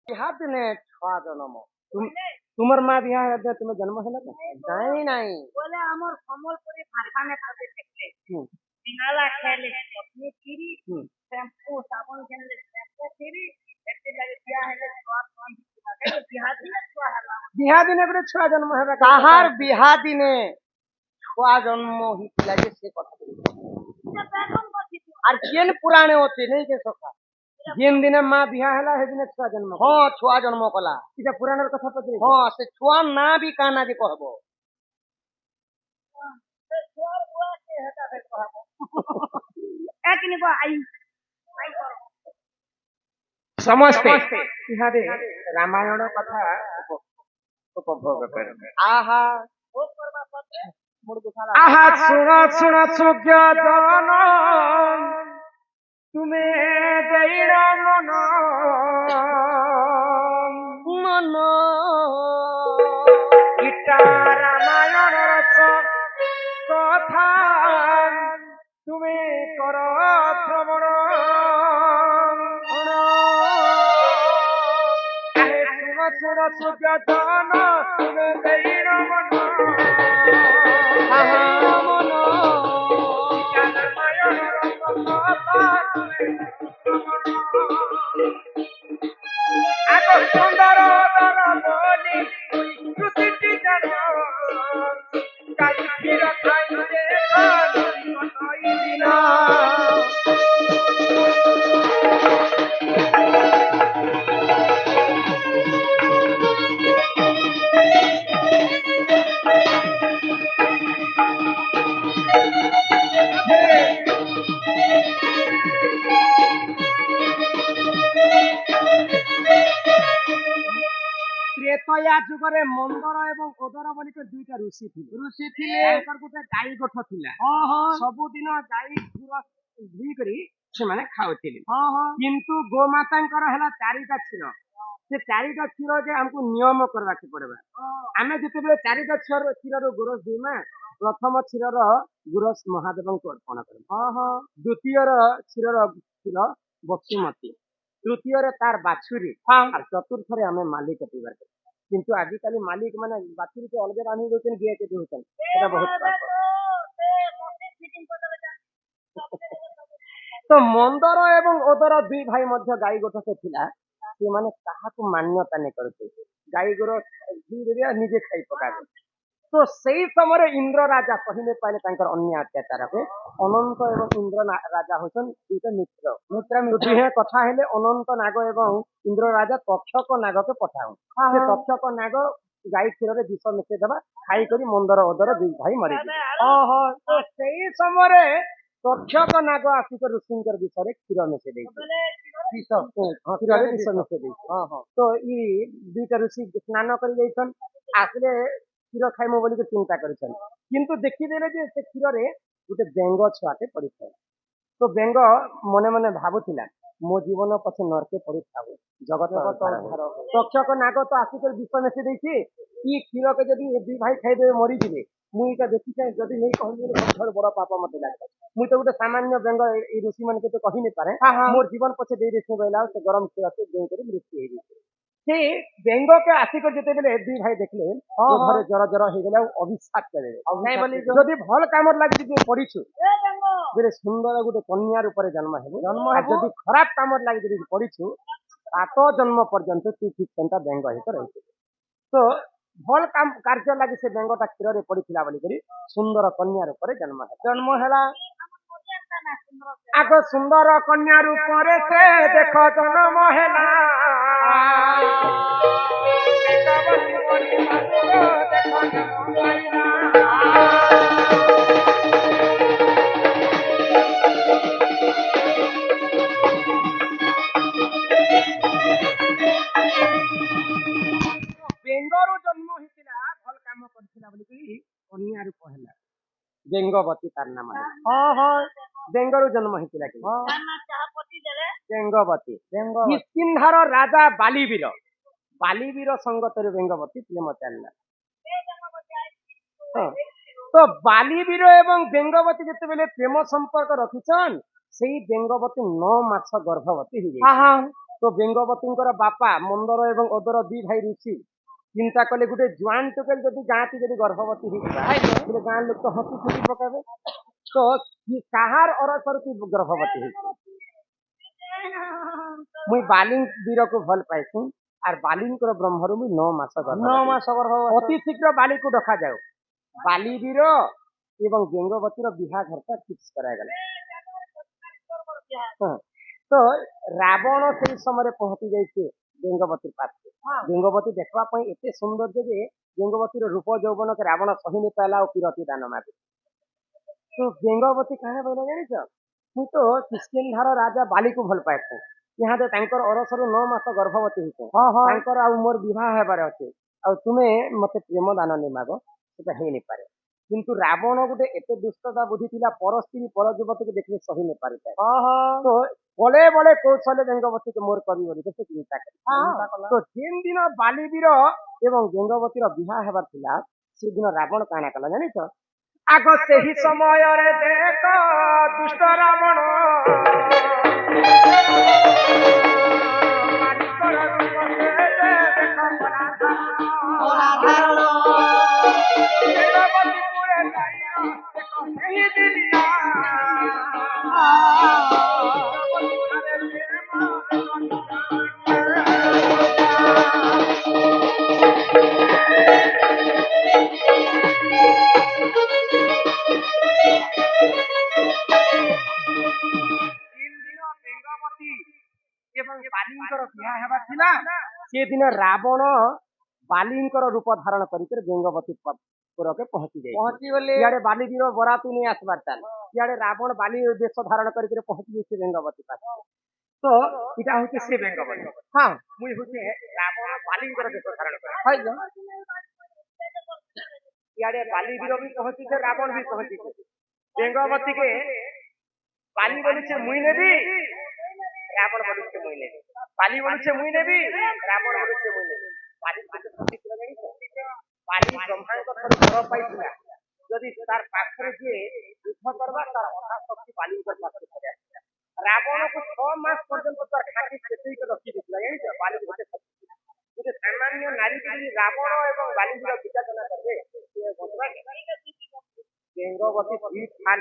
বিহা দিনে ছুয়া জন্ম তোমার মা বিহা হেলে তুমি জন্ম হেলা নাই নাই बोले हमर সম্বলপুরি ভাষা में कभी देखले सिंगाला खेले अपनी खीरी शैम्पू साबुन खेले शैम्पू खीरी ऐसे लगे बिया हेले स्वाद कौन बिहा दिने छुआ हला বিহা দিনে বলে ছুয়া জন্ম হবে কাহার বিহা দিনে ছুয়া জন্ম হইছিলা যে সে কথা আর কেন পুরাণে অতি নেই যে সখা যেন দিনে মা বিহা হেলা সেদিনে ছুয়া জন্ম হ্যাঁ ছুয়া জন্ম কলা এটা পুরাণের কথা পড়ি হ্যাঁ সে ছুয়া না বি কানা যে কহব छुआर बुआ के हटा दे कहबो एक निबा आई आई करो ସମସ୍ତେ ଇହାଦେ ରାମାୟଣ କଥା ଉପଭୋଗ କର ଆହା আহা শুনো শুনো সুজ্ঞ জন তুমি দেইর মন মন গীতা রামায়ণর কথা তুমি কর শ্রবণ শুনো শুনো সুজ্ঞ জন তুমি দেইর মন সুন্দর বলি প্রতিটি জন কালির খাইতে দিনা ত্রেতয়া যুগরে মন্দর এবং ওদর বলি দুইটা ঋষি ଥିଲେ ତାଙ୍କର ଗୋଟେ ଗାଈ ଗୋଠ ଥିଲା ସବୁଦିନ ଗାଈ କ୍ଷୀର ଧୋଇ କରି ସେମାନେ ଖାଉଥିଲେ କିନ୍ତୁ ଗୋମାତାଙ୍କର ହେଲା 4ଟା କ୍ଷୀର ସେ 4ଟା କ୍ଷୀର ଯେ ଆମକୁ ନିୟମ କରିବାକୁ ପଡିବ ଆମେ ଯେତେବେଳେ 4ଟା କ୍ଷୀରରୁ ଗୋରସ ଦିମା ପ୍ରଥମ କ୍ଷୀରର ଗୋରସ ମହାଦେବଙ୍କୁ ଅର୍ପଣ କରିବା ଦ୍ୱିତୀୟର କ୍ଷୀର ବସୁମତୀ ତୃତୀୟରେ ତାର ବାଛୁରୀ আর চতুর্থরে ଆମେ মালিক ପିଇବାର কিন্তু ଆଜିକାଲି ମାଲିକ ମାନେ ବାଛୁରୀକୁ ଅଲଗା ରାନ୍ଧି ଦଉଛନ୍ତି ଗିଆକେ ଦଉଛନ୍ତି এটা ବହୁତ ତ ମନ୍ଦର ଏବଂ ଓଦର ଦୁଇ ଭାଇ ମଧ୍ୟ ଗାଈ ଗୋଠରେ ଥିଲା ସେମାନେ କାହାକୁ ମାନ୍ୟତା ନେଇ କରୁଥିଲେ ଗାଈ ଗୋର ନିଜେ ଖାଇ ପକାବେ তো সেই সময় ইন্দ্র রাজা কহিলে পাইলে তাঙ্কর অন্য অত্যাচার হবে অনন্ত এবং ইন্দ্র রাজা হচ্ছেন দুইটা মিত্র দুহে কথা হেলে অনন্ত নাগ এবং ইন্দ্র রাজা তক্ষক নাগকে পঠাও সে তক্ষক নাগ গাই ক্ষীরে বিষ মিশাই দেবা খাই করি মন্দর ওদর দুই ভাই মরিবে তো সেই সময় তক্ষক নাগ আসিক ঋষিঙ্কর বিষয়ে ক্ষীর মিশাই দিয়েছে ক্ষীরে বিষ মিশাই দিয়েছে তো ই দুইটা ঋষি স্নান করে যাইছেন আসলে କ୍ଷୀର ଖାଇମୁ ବୋଲି ଚିନ୍ତା କରିଛନ୍ତି କିନ୍ତୁ ଦେଖିଦେଲେ ଯେ ସେ କ୍ଷୀରରେ ଗୋଟେ ବେଙ୍ଗ ଛୁଆଟେ ପଡିଥାଏ ତ ବେଙ୍ଗ ମନେ ମନେ ଭାବୁଥିଲା ମୋ ଜୀବନ ପଛେ ନରକେ ପଡିଥାଉ ଜଗତ ତକ୍ଷକ ନାଗ ତ ଆସିକରି ବିଷ ମିଶି ଦେଇଛି ଇ କ୍ଷୀରକେ ଯଦି ଦୁଇ ଭାଇ ଖାଇଦେବେ ମରିଯିବେ ମୁଁ ଏଇଟା ଦେଖିଥାଏ ଯଦି ନେଇ କହିଲି ବଡ ପାପ ମତେ ଲାଗେ ମୁଁ ତ ଗୋଟେ ସାମାନ୍ୟ ବେଙ୍ଗ ଏଇ ଋଷି ମାନଙ୍କୁ ତ କହି ନେଇପାରେ ମୋର ଜୀବନ ପଛେ ଦେଇ ଦେଇଛି ବୋଇଲା ସେ ଗରମ କ୍ଷୀରକେ ଦେଇକରି ମୃତ୍ୟୁ ହେଇଯାଇଛି ସେ ବେଙ୍ଗকে ଆସିକରି ଯେତେବେଳେ ଦୁଇ ଭାଇ ଦେଖିଲେ ଘରେ ଜର ଜର ହେଇଗଲେ ଆଉ ଅଭିଶାପ ଦେଲେ ଯଦି ଭଲ କାମରେ ଲାଗି ପଢିଛୁ ଗୋଟେ ସୁନ୍ଦର ଗୋଟେ କନ୍ୟା ରୂପରେ ଜନ୍ମ ହେବ ଯଦି ଖରାପ କାମରେ ଲାଗି ଯଦି ପଢିଛୁ 7 ଜନ୍ମ ପର୍ଯ୍ୟନ୍ତ ତୁ ଠିକ ସେନ୍ତା ବେଙ୍ଗ ହେଇକି ରହିଛୁ ତ ଭଲ କାମ କାର୍ଯ୍ୟ ଲାଗି ସେ ବେଙ୍ଗଟା କ୍ଷୀରରେ ପଡିଥିଲା ବୋଲିକରି ସୁନ୍ଦର କନ୍ୟା ରୂପରେ ଜନ୍ମ ହେଲା ଆଗ ସୁନ୍ଦର କନ୍ୟା ରୂପରେ ସେ ଦେଖ ଜନ୍ମ ହେଲା ବେଙ୍ଗରୁ ଜନ୍ମ ହେଇଥିଲା ଭଲ କାମ କରିଥିଲା ବୋଲିକି କନ୍ୟା ରୂପ ହେଲା ବେଙ୍ଗବତୀ ତାର ନାମ ବେଙ୍ଗରୁ ଜନ୍ମ ହେଇଥିଲା କି ବେଙ୍ଗବତୀ କିସ୍କିନ୍ଧାର ରାଜା ବାଲିବୀର ସଙ୍ଗତରେ ବେଙ୍ଗବତୀ ପ୍ରେମ ଚାଲିଲା ତ ବାଲିବୀର ଏବଂ ବେଙ୍ଗବତୀ ଯେତେବେଳେ ପ୍ରେମ ସମ୍ପର୍କ ରଖିଛନ୍ ସେଇ ବେଙ୍ଗବତୀ 9 ମାସ ଗର୍ଭବତୀ ହେଇଯାଇଛି ତ তো ବେଙ୍ଗବତୀଙ୍କର ବାପା ମନ୍ଦର ଏବଂ ଓଦର ଦି ଭାଇ ଋଷି ଚିନ୍ତା କଲେ ଗୋଟେ ଜୁଆନ ଟୋକେଲ ଯଦି ଗାଁଟି ଯଦି ଗର୍ଭବତୀ ହେଇଯିବା ତାହେଲେ ଗାଁ ଲୋକ ତ ହସି ଖୁସି ପକାବେ। ତ କାହାର ଅରସରୁ ତୁ ଗର୍ଭବତୀ ହେଇଛି? ମୁଇଁ ବାଲିଂ ବୀରକୁ ଭଲ ପାଇছি আর বালিଙ୍କର ବ୍ରହ୍ମରୁ ମୁଇଁ 9 ମାସ ଗର୍ଭବତୀ। 9 ମାସ ଗର୍ଭବତୀ। ଅତି ଶୀଘ୍ର ବାଲିକୁ ଡକାଯାଉ। ବାଲି ବୀର ଏବଂ ବେଙ୍ଗବତୀର ବିହାଘରଟା ଫିକ୍ସ କରାଗଲା। ତ ରାବଣ ସେଇ ସମୟରେ ପହଞ୍ଚି ଯାଇଛି ବେଙ୍ଗବତୀ ପାଖରେ। ବେଙ୍ଗବତୀ ଦେଖିବା ପାଇଁ ଏତେ ସୌନ୍ଦର୍ଯ୍ୟ ଯେ ବେଙ୍ଗବତୀର ରୂପ ଯୌବନକୁ ରାବଣ ସହି ନି ପାଇଲା ଆଉ ପିରତି ଦାନ ମାଗେ। ତ ବେଙ୍ଗବତୀ କାଣା କହିଲା ଜାଣିଛ? ମୁଁ ତ କିଷ୍କିନ୍ଧାର ରାଜା ବାଲିକୁ ଭଲ ପାଇଛି। ଇହାଦେ ତାଙ୍କର ଅରସରୁ 9 ମାସ ଗର୍ଭବତୀ ହେଇଛି। ତାଙ୍କର ଆଉ ମୋର ବିବାହ ହେବାର ଅଛି। ଆଉ ତୁମେ ମତେ ପ୍ରେମ ଦାନ ନେଇ ମାଗ, ସେଟା ହେଇ ନି ପାରେ। କିନ୍ତୁ ରାବଣ ଗୋଟେ ଏତେ ଦୁଷ୍ଟତା ବୁଦ୍ଧି ଥିଲା, ପର ସ୍ତ୍ରୀ ପର ଯୁବତୀକୁ ଦେଖିଲେ ସହି ନି ପାରୁଥାଏ। ତ ବଳେ ବଳେ କୌଶଳେ ବେଙ୍ଗବତୀକୁ ମୋର କରିବି ବୋଲି ସେ ଚିନ୍ତା କଲେ। ତ ଯେନ୍ ଦିନ ବାଲିବୀର ଏବଂ ବେଙ୍ଗବତୀର ବିବାହ ହେବାର ଥିଲା ସେଦିନ ରାବଣ କାଣା କଲା ଜାଣିଛ? ଆଗ ସେହି ସମୟରେ ଦେଖ ଦୁଷ୍ଟ ରାବଣ ବାଲିଙ୍କର ରୂପ ଦେଖ ଅସାଧାରଣ। ବେଙ୍ଗବତୀ ପୁରେ ଯାଇ ଦେଖ ସେହି ଦିନିଆ ଏବଂ ବାଲିଙ୍କର ବିବାହ ହେବାର ଥିଲା ସେଦିନ ରାବଣ ବାଲିଙ୍କର ରୂପ ଧାରଣ କରିକି ବେଙ୍ଗବତୀ ପୁରକେ ପହଞ୍ଚି ଯାଇ ଇଆଡେ ବାଲିବୀର ବରାତୁ ନେଇ ଆସିବାର ଚାଲ ଇଆଡେ ରାବଣ ବାଲି ବେଶ ଧାରଣ କରିକି ପହଞ୍ଚି ଯାଇଛି ବେଙ୍ଗବତୀ ପାଖରେ। ତ ଏଇଟା ହଉଛି ସେ ବେଙ୍ଗବତୀ। ହଁ ମୁଇଁ ହଉଛି ରାବଣ ବାଲିଙ୍କର ବେଶ ଧାରଣ କରି ଇଆଡେ ବାଲିବୀର ବି ପହଞ୍ଚିছে ରାବଣ ବି ପହଞ୍ଚିছে। ବେଙ୍ଗବତୀকে বালি বলছে মুই নেবি, রাবণ বলছে মুই নেবি। বালি বলছে মুই নেবি, রাবণ বলছে মুই নেবি। বালি বালি ব্রহ্মাঙ্ক ঠাରୁ বর পাইଥିଲା যদি তার পাখরে যে যুদ্ধ করবা তার অধা শক্তি বালিଙ୍କର পাখରେ পড়ে আসছিল। রাবণକୁ 6 মাস পর্যন্ত তার খাকি সেতুইকে রক্ষি দিছিল জানিছ। বালি ଗୋଟେ ସାମାନ୍ୟ ନାରୀ ଯଦି ରାବଣ ଏବଂ ବାଲିଙ୍କର ବିଚାଚନା କରିବେ ବେଙ୍ଗବତୀ ଠିକ ଠାନ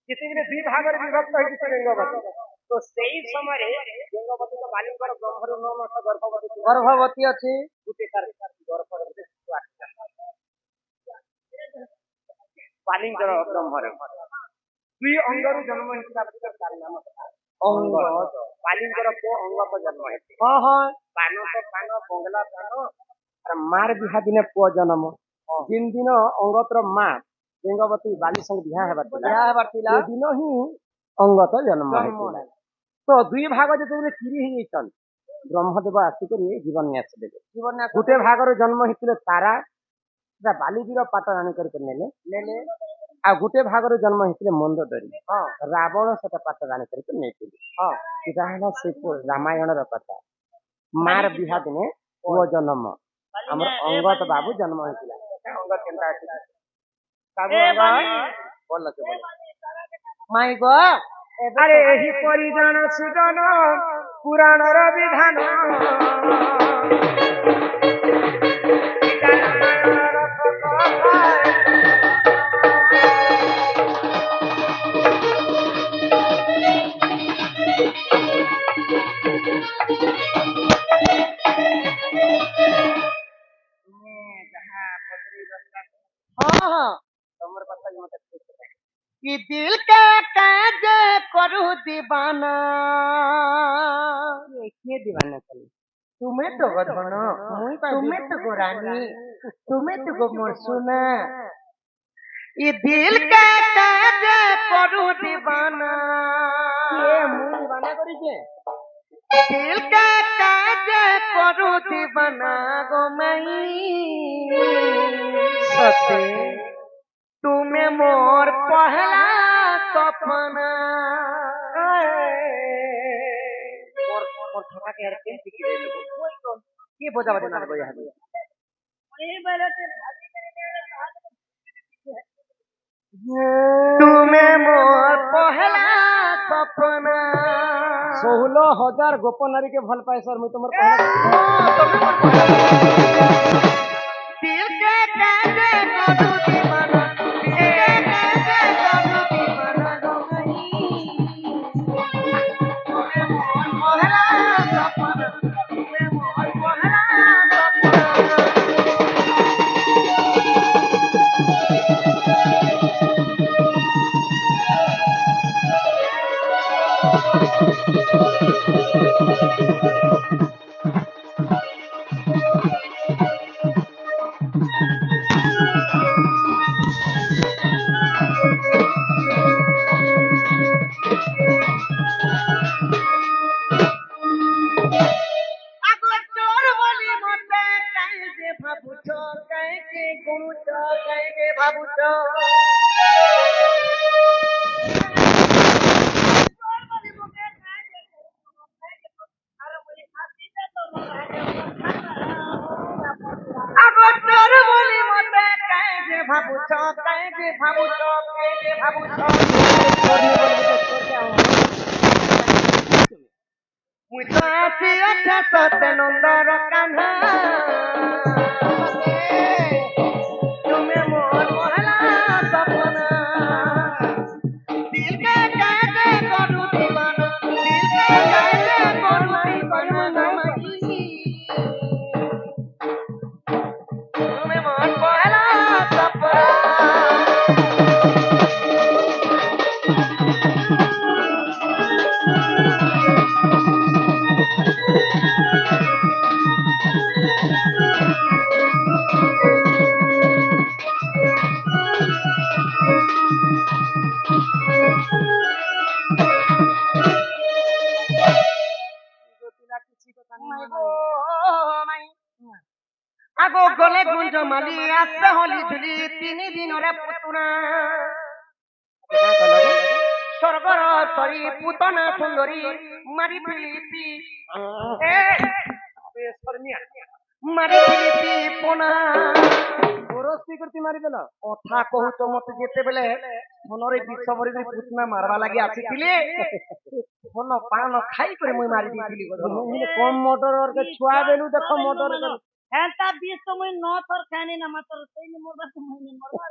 ଯେତେବେଳେ ଦୁଇ ଭାଗରେ ବିଭକ୍ତ ହେଇଛି ବେଙ୍ଗବତୀ। ତ ସେଇ ସମୟରେ ବେଙ୍ଗବତୀଙ୍କ ବାଲିଙ୍କର ବ୍ରହ୍ମରୁ 9 ମାସ ଗର୍ଭବତୀ ଅଛି। ଗୋଟେ ତାର ଗର୍ଭରେ ଗୋଟେ ଶିଶୁ ଆସିଲା ବାଲିଙ୍କର ବ୍ରହ୍ମରେ ଦୁଇ ଅଙ୍ଗରୁ ଜନ୍ମ ହେଇଥିଲା ତାର ନାମ ଅଙ୍ଗ। ବାଲିଙ୍କର ପୁଅ ଅଙ୍ଗତ ଜନ୍ମ ହେଇଛି। ପାନ ତ ପାନ ବଙ୍ଗଲା ପାନ আর মার বিহা দিনে পুଅ জন্ম। যেন দিন অঙ্গতর মা বেঙ্গবতী বালি সঙ্গে বিহা হেবার ଥିଲା সেদিন ହିଁ ଅଙ୍ଗତ ଜନ୍ମ ହେଇଥିଲା। ତ ଦୁଇ ଭାଗ ଯେତେବେଳେ ଚିରି ହେଇଯାଇଛନ୍ ବ୍ରହ୍ମଦେବ ଆସିକରି ଜୀବନ ନ୍ୟାସ ଦେଲେ। ଗୋଟେ ଭାଗରେ ଜନ୍ମ ହେଇଥିଲେ ତାରା ସେଟା ବାଲିବୀର ପାଟ ଆଣିକରି ନେଲେ ଆଉ ଗୋଟେ ଭାଗରେ ଜନ୍ମ ହେଇଥିଲେ ମନ୍ଦୋଦରୀ। ରାବଣ ସେଟା ପାଟ ଆଣିକରି ନେଇଥିଲେ। ସେଟା ହେଲା ସେ ରାମାୟଣର କଥା। ମାର ବିହା ଦିନେ ପୁଅ ଜନ୍ମ ଆମର ଅଙ୍ଗତ ବାବୁ ଜନ୍ମ ହେଇଥିଲା। ଅଙ୍ଗତ କେନ୍ତା ଅଛି ଭଲ ମାଇ ଗ ଆରେ ଏହି ପରିଜନ ସୁଜନ ପୁରାଣର ବିଧାନ कि दिल का काज करू दीवाना। किए दीवाना करी? तुम्हें तो गधन, तुम्हें तो गोरानी, तुम्हें तो गो मोर सुना। ये दिल का काज करू दीवाना। ये मुंह दीवाना करी के? दिल का काज करू दीवाना गो मई सते तुम्हें मोर पहला सपना। मोर छोटा के यार केन सिखी दे लोग के बजा बजा ना गया है। তুমি মোর পহলা সপনা 16,000 গোপ নারীকে ভাল পাই স্যার মুই তোমার তুমি মোর পহলা দিল কে কাজে কদু দিবানা দিল কে কাজে কদু দিবানা গমাই তুমি মোর পহলা সপনা তুমি মোর পহলা আগো চোর বলি মতে কাইকে ভাবুছ কাইকে গুণুছ কাইকে ভাবুছ আগো চোর বলি মতে কাইকে ভাবুছ কাইকে ভাবুছ কাইকে ভাবুছ মুই তো আছি অঠা সত্যনন্দর কাহ্না তুমি মোর পহলা সপনা দিল কে কাজে করু দিবানা দিল কে কাজে করু দিবানা তুমি মোর পহলা সপনা আগো গলে গুঞ্জ মালি আসতে হলি ধুলি 3 দিনরে পুতুনা স্বর্গর সরি পুতনা সুন্দরী মারি ফিলিপি মারি ফিলিপি পোনা পরস্তি করতে মারি দেল কথা কহুছ মতে যেতেবেলে মନରେ ବିଷ ଭରି ପୁତନା ମାରବା ଲାଗି ଆସିଥିଲି ମନ ପାନ ଖାଇ କରି ମୁଇଁ ମାରି ଦେଇଥିଲି কম মোটর ওর ছুয়া বেলু দেখো মোটর হেনতা 20 সময় 9 থর খানি না মাত্র সেই নি মোরবা সময় নি মোরবা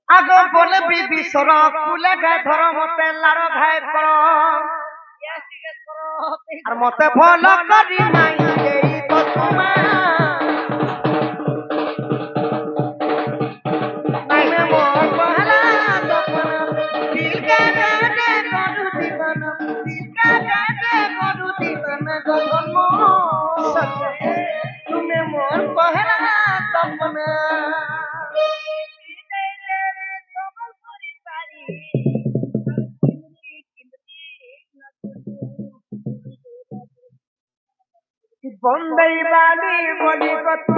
আগ বলে বিবিসর কুলে গায় ধর মতে লাড় ঘায় কর ইয়া সিগে করো আর মতে ভাল করি নাই এই তো তোমা তুমি মোর পহলা সপনা দিল কে কাজে করু দিবানা দিল কে কাজে করু দিবানা জন্ম তুমি মোর পহলা সপনা বন্দই বালি বলি কত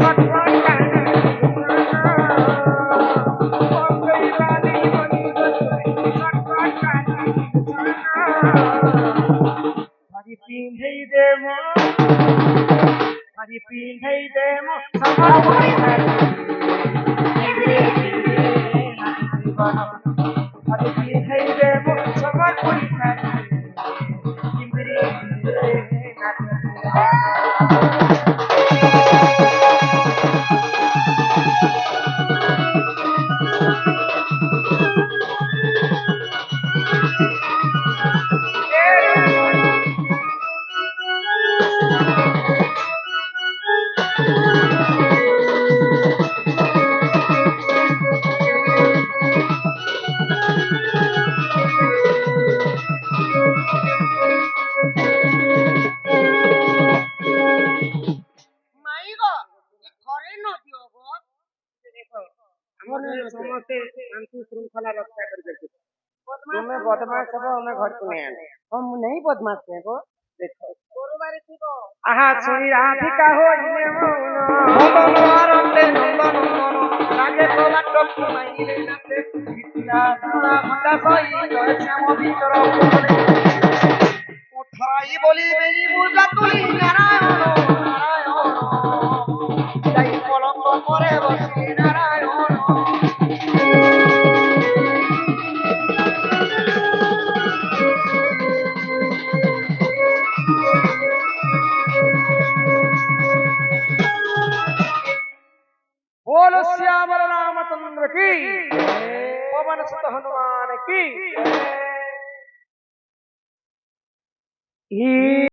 কটকটা বন্দই বালি বলি কত কটকটা আদি পিন্ধই দেমো সবার পরি আদি পিন্ধই দেমো সবার পরি ସମସ୍ତେ ଶାନ୍ତି ଶୃଙ୍ଖଳା ରକ୍ଷା କରିବେ ତୁମେ ବଦମାସ ହବ ଆମେ ଘରକୁ ନେଇ ଆଣେ ହଁ ମୁଁ ନେଇ ବଦମାସ ହେବ ଦେଖ করবারে দিব আহা শুনি রাধিকা হইলে নন্দনতে নন্দনন্দন রাগে তোলা টপ মাইলে নাতে ভিতলা ধরা ভাটা সই জয় শ্যাম ভিতর উঠাই বলি বেজি বুঝা তুলি নারায়ণ নারায়ণ যাই কলঙ্ক করে বসি নারায়ণ बोलो श्यामल रामचंद्र की, पवन सुत हनुमान की।